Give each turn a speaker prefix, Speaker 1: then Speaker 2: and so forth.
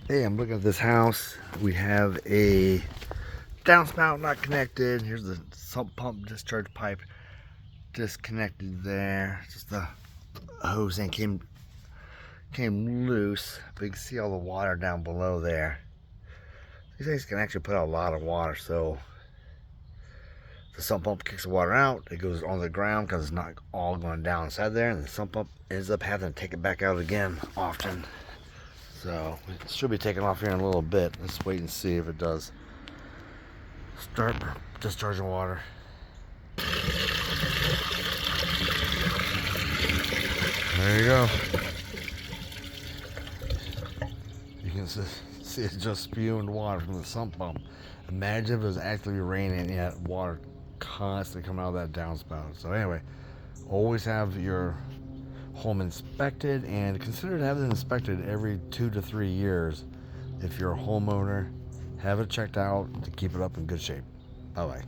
Speaker 1: Hey, I'm looking at this house. We have a downspout not connected. Here's the sump pump discharge pipe disconnected there. Just the hose end came loose. But you can see all the water down below there. These things can actually put out a lot of water, so the sump pump kicks the water out. It goes on the ground because it's not all going down inside there, and the sump pump ends up having to take it back out again often. So it should be taken off here in a little bit. Let's wait and see if it does start discharging water. There you go. You can see it just spewing water from the sump pump. Imagine if it was actually raining and water constantly coming out of that downspout. So anyway, always have your home inspected, and consider having it inspected every 2 to 3 years. If you're a homeowner, have it checked out to keep it up in good shape. Bye bye.